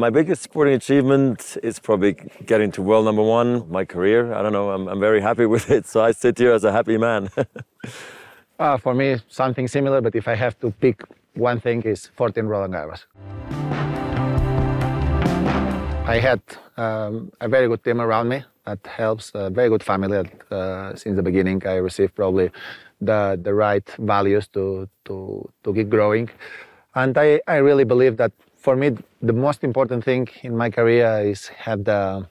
My biggest sporting achievement is probably getting to world number one, my career. I don't know, I'm very happy with it, so I sit here as a happy man. For me, something similar, but if I have to pick one thing, is 14 Roland Garros. I had a very good team around me that helps, a very good family. Since the beginning, I received probably the right values to keep growing. And I really believe that for me, the most important thing in my career is have the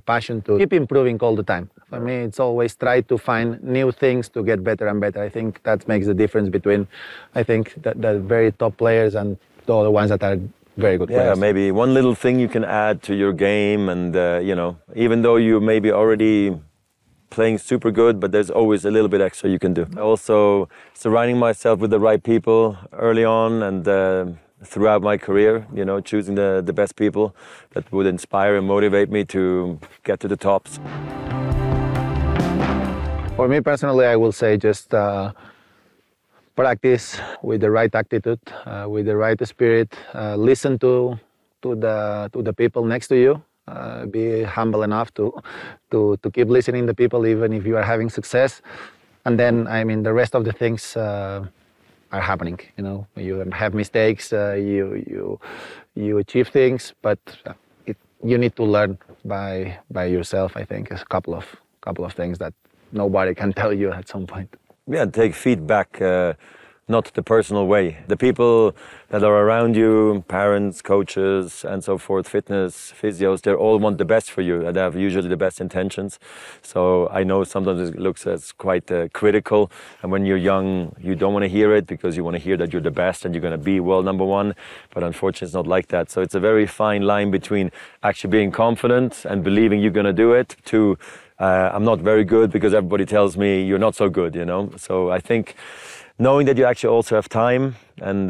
passion to keep improving all the time. For me, it's always try to find new things to get better and better. I think that makes the difference between, I think, the very top players and the other ones that are very good players. Yeah, maybe one little thing you can add to your game, and you know, even though you may be already playing super good, but there's always a little bit extra you can do. Also, surrounding myself with the right people early on and throughout my career, you know, choosing the best people that would inspire and motivate me to get to the tops. For me personally, I will say just practice with the right attitude, with the right spirit. Listen to the people next to you. Be humble enough to keep listening to people even if you are having success. And then, I mean, the rest of the things are happening. You know, you have mistakes, you achieve things, but you need to learn by yourself. I think is a couple of things that nobody can tell you at some point. Yeah, take feedback, not the personal way. The people that are around you, parents, coaches, and so forth, fitness, physios, they all want the best for you, and they have usually the best intentions. So I know sometimes it looks as quite critical, and when you're young, you don't want to hear it because you want to hear that you're the best and you're going to be world number one. But unfortunately, it's not like that. So it's a very fine line between actually being confident and believing you're going to do it to I'm not very good because everybody tells me you're not so good, you know. So I think knowing that you actually also have time and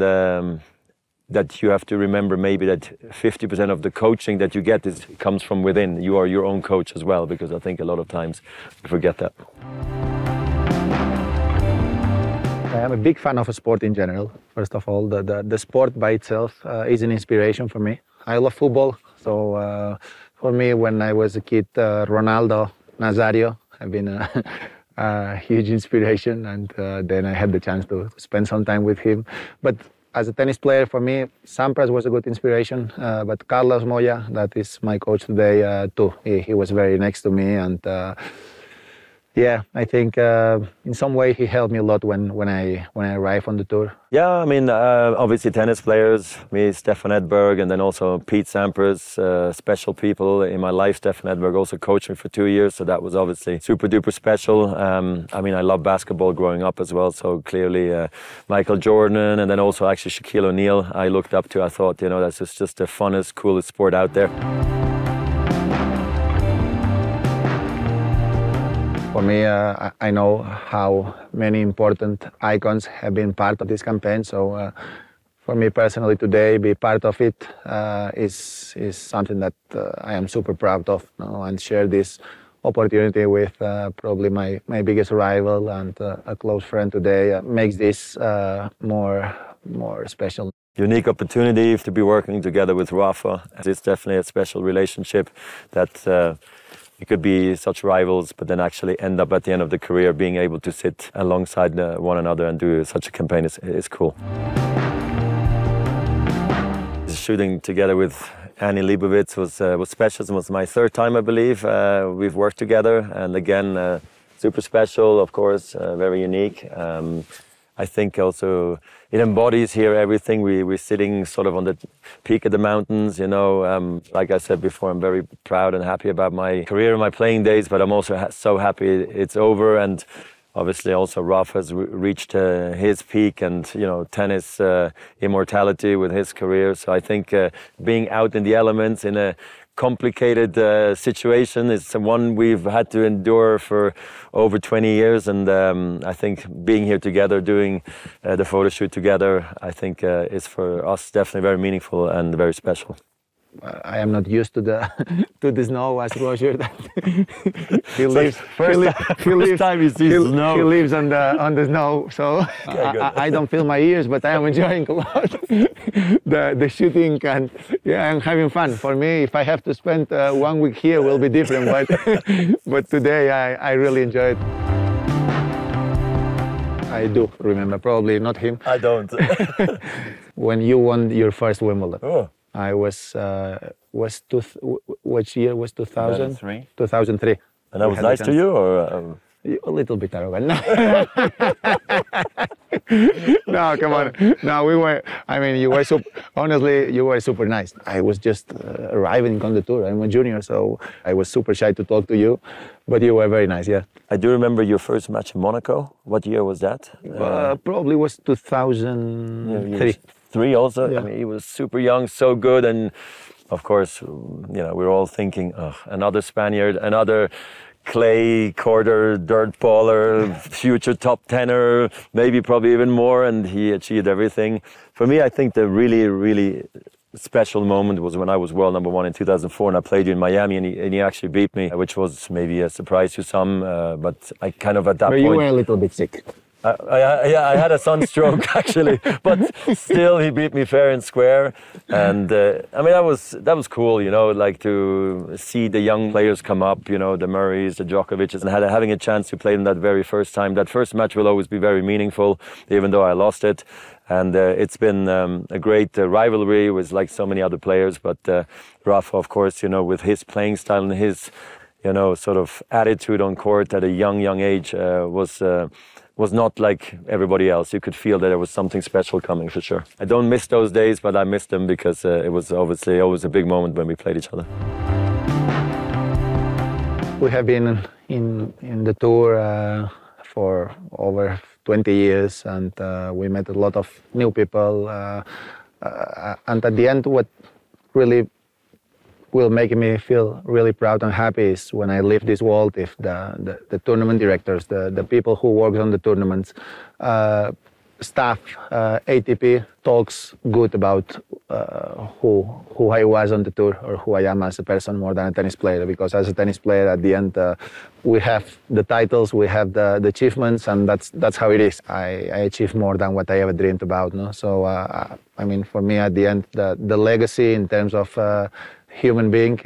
that you have to remember maybe that 50% of the coaching that you get comes from within. You are your own coach as well, because I think a lot of times we forget that. I am a big fan of a sport in general. First of all, the sport by itself is an inspiration for me. I love football, so for me, when I was a kid, Ronaldo, Nazario have been a huge inspiration, and then I had the chance to spend some time with him. But as a tennis player, for me, Sampras was a good inspiration, but Carlos Moya, that is my coach today, too. He was very next to me, and yeah, I think in some way he helped me a lot when I arrived on the tour. Yeah, I mean, obviously tennis players, me, Stefan Edberg, and then also Pete Sampras, special people in my life. Stefan Edberg also coached me for 2 years, so that was obviously super duper special. I mean, I love basketball growing up as well, so clearly Michael Jordan, and then also actually Shaquille O'Neal I looked up to. I thought, you know, that's just the funnest, coolest sport out there. For me, I know how many important icons have been part of this campaign. So for me personally today, be part of it is something that I am super proud of, you know, and share this opportunity with probably my biggest rival and a close friend today makes this more special. Unique opportunity to be working together with Rafa. It's definitely a special relationship that you could be such rivals, but then actually end up at the end of the career being able to sit alongside one another and do such a campaign is cool. Shooting together with Annie Leibovitz was special. It was my third time, I believe. We've worked together, and again, super special, of course, very unique. I think also it embodies here everything. We're sitting sort of on the peak of the mountains, you know. Like I said before, I'm very proud and happy about my career and my playing days, but I'm also so happy it's over. And obviously also Rafa has reached his peak and, you know, tennis immortality with his career. So I think being out in the elements in a complicated situation is one we've had to endure for over 20 years, and I think being here together, doing the photo shoot together, I think is for us definitely very meaningful and very special. I am not used to the to the snow as Roger. He lives. First time he sees snow. He lives on the snow, so Okay, I don't feel my ears, but I am enjoying a lot the shooting, and yeah, I'm having fun. For me, if I have to spend 1 week here, will be different. But today I really enjoyed. I do remember, probably not him. I don't. When you won your first Wimbledon. Oh. I was which year was 2000? 2003. 2003. And that was nice to you, or? A little bit arrogant. No, come on. No, we were. I mean, you were honestly, you were super nice. I was just arriving on the tour. I'm a junior, so I was super shy to talk to you, but you were very nice. Yeah. I do remember your first match in Monaco. What year was that? Probably was 2003. Three also. Yeah. I mean, he was super young, so good, and of course, you know, we were all thinking, oh, another Spaniard, another clay quarter dirt baller, future top tenor, maybe probably even more, and he achieved everything. For me, I think the really special moment was when I was world number one in 2004, and I played you in Miami, and he actually beat me, which was maybe a surprise to some, but I kind of at that point... you were a little bit sick. Yeah, I had a sunstroke actually, but still he beat me fair and square, and I mean that was cool, you know, like to see the young players come up, you know, the Murrays, the Djokovic's, and having a chance to play them that very first time. That first match will always be very meaningful, even though I lost it, and it's been a great rivalry with like so many other players. But Rafa, of course, you know, with his playing style and his, you know, sort of attitude on court at a young age was not like everybody else. You could feel that there was something special coming, for sure. I don't miss those days, but I miss them because it was obviously always a big moment when we played each other. We have been in the tour for over 20 years, and we met a lot of new people. And at the end, what really will make me feel really proud and happy is when I leave this world, if the tournament directors, the people who work on the tournaments, staff, ATP talks good about who I was on the tour or who I am as a person more than a tennis player. Because as a tennis player, at the end, we have the titles, we have the achievements, and that's how it is. I achieved more than what I ever dreamed about. No? So I mean, for me, at the end, the legacy in terms of human being,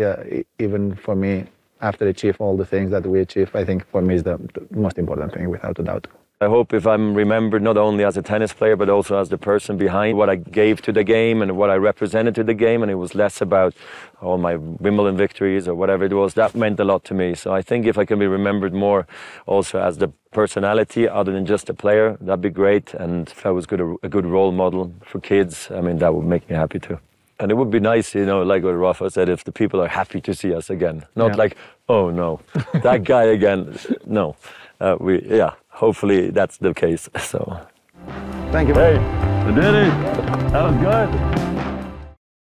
even for me, after achieve all the things that we achieve, I think for me is the most important thing, without a doubt. I hope if I'm remembered not only as a tennis player, but also as the person behind what I gave to the game and what I represented to the game, and it was less about all my Wimbledon victories or whatever it was. That meant a lot to me. So I think if I can be remembered more also as the personality other than just a player, that'd be great. And if I was a good role model for kids, I mean, that would make me happy too. And it would be nice, you know, like what Rafa said, if the people are happy to see us again. Not like, oh no, that guy again. No, hopefully that's the case. So, thank you. Hey, I did it. That was good.